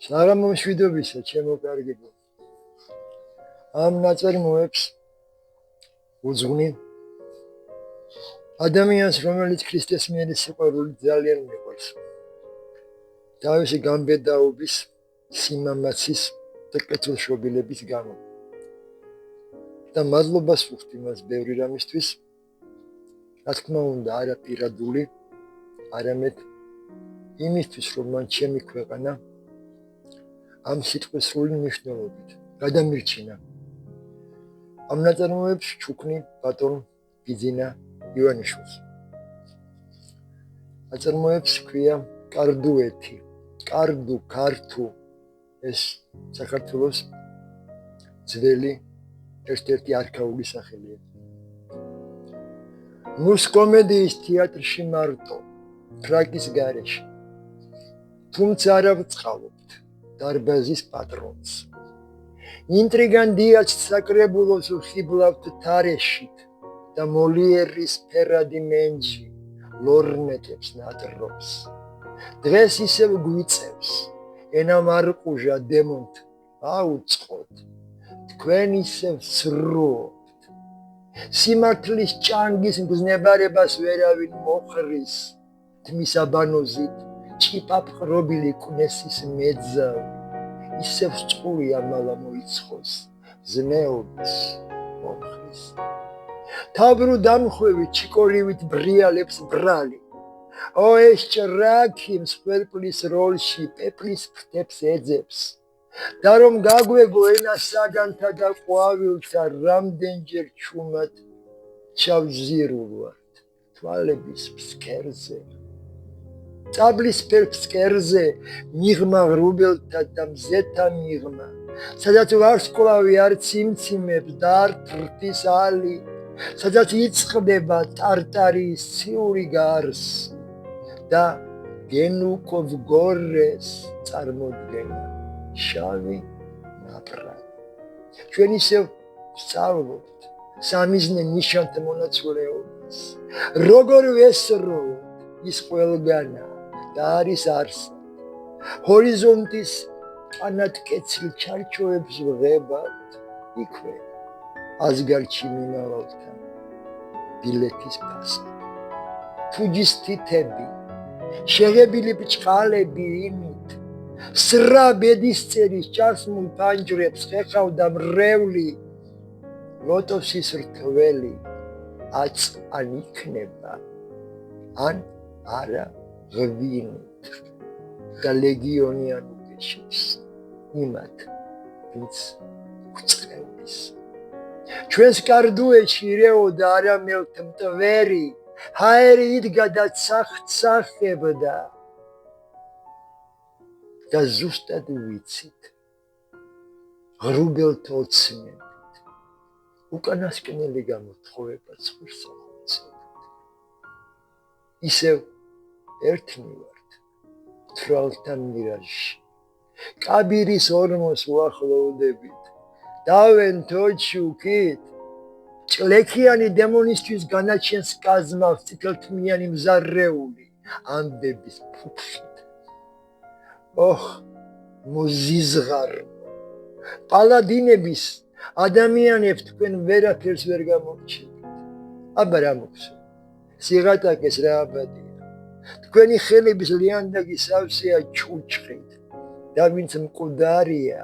საღამომშვიდობისა, ჩემო კარგებო. ამ ნაწარმოებს უძღვნი ადამიანს, რომელიც ქრისტეს მიერ სიყვარული ძალიან მიყვარს. თავისი გამბედაობის, სიმამაცის და კეთილშობილების გამო. და მადლობას ვუხდი მას ბევრი რამისთვის. რა თქმა უნდა, არა პირადული, არამედ იმისთვის, რომ მან ჩემი ქვეყანა ამ სიტყვის სრული მნიშვნელობით გადამირჩინა. ამ ნაწარმოებს ჩუქნი ბატონ ბიძინა ივანიშვილს. ნაწარმოებს ქვია კარდუეთი, კარდუ, ქართუ, ეს საქართველოს ძველი ერთ-ერთი არქაული სახელია. მუს კომედიის თეატრში მარტო, ფრაკის გარეშე. თუმცა არა ვწყალობთ დარბაზის პატრონს. ინტრიგან დიაჩ საკრებულოს ვხიბლავთ თარეშით და მოლიერის ფერადი მენჯი ლორნეტებს ნატრობს. დღეს ისევ გვიწევს, ენა მარყუჟა დემონთ აუწყოთ, თქვენ ისევ სრობთ. სიმართლის ჭანგის მგზნებარებას ვერავინ მოხრის, თმის აბანოზით ჭიპა პყრობილი კვნესის მეძავი, ისევ წყური ამალა მოიცხოს, ზნეობის მომხრის. თავბრუ დამხვევი ჩიკორივით ბრიალებს ბრალი, ო ეს ჭრაკი მსხვერპლის როლში პეპლის ფრთებს ეძებს, და რომ გაგვეგო ენა საგანთა და ყვავილთა რამდენჯერ ჩუმად ჩავზირულვართ თვალების ფსკერზე. წაბლისფერ ფსკერზე მიღმა ღრუბელთა და მზეთა მიღმა, სადაც ვარსკვლავი არ ციმციმებს და არ თრთის ალი, სადაც იწყდება ტარტარიის ციური გარსი და გენუკოვ გორეს წარმოდგენა შავი ნაპრალი. ჩვენ ისევ ვსწავლობთ სამიზნე ნიშანთა მონაცვლეობას, როგორ ვესროლოთ ის ყველგანა და არის არსად. ჰორიზონტის ყანატკეცილ ჩარჩოებს ვღებავთ, იქვე ასგარდში მიმავალთან ბილეთის ფასად. ფუჯის თითები, შეღებილი ბჭყალები იმით, სრა ბედისწერის ჭარსმულ ფანჯრებს ხეხავდა მრევლი, ლოტოსის რთველი აწ ან იქნება, ან არა ღვინით და ლეგიონი ან უგეშებს იმათ, ვინც გვწყევლის. ჩვენს კარდუეთში რეო და არამელთ მტვერი, ჰაერი იდგა და ცახცახებდა და ზუსტად ვიცით, ღრუბელთ ოცნებით, უკანასკნელი გამოთხოვება ცხვირს ახორციელებთ. ისევ ერთნი ვართ თვალთან მირაჟში, კაბირის ორმოს უახლოვდებით, დავენ თოჩუკით, ჭლექიანი დემონისთვის განაჩენს კაზმავს წითელთმიანი მზარეული ამბების ფუფხით. ოხ, მოზიზღარნო, პალადინების ადამიანებს თქვენ ვერაფერს ვერ გამორჩებით. აბა რა მოხსენ, სიღატაკეს რა აბადია, თქვენი ხელების ლიანდაგი სავსეა ჩუჩხით და ვინც მკვდარია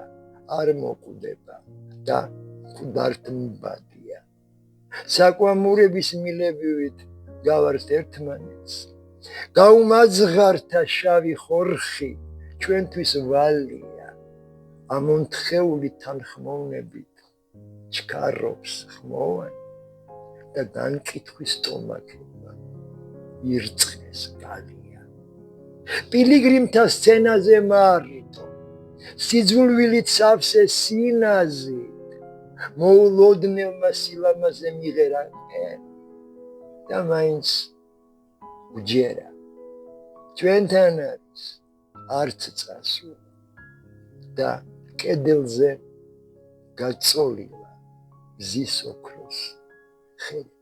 არ მოკვდება და მკვდართმბადია. საკვამურების მილებივით გავართ ერთმანეთს, გაუმაძღართა შავი ხორხი ჩვენთვის ვალია, ამონთხეული თანხმოვნებით ჩქარობს ხმოვანი და განკითხვის სტომაქება ირწყეს გალია. პილიგრიმთა სცენაზე მარტო, სიძულვილით სავსე სინაზით, მოულოდნელმა სილამაზე მიღერა მყერი და მაინც უჯერა. ჩვენთან არის არც წასულა და კედელზე გაწოლილა მზის ოქროს ხელი.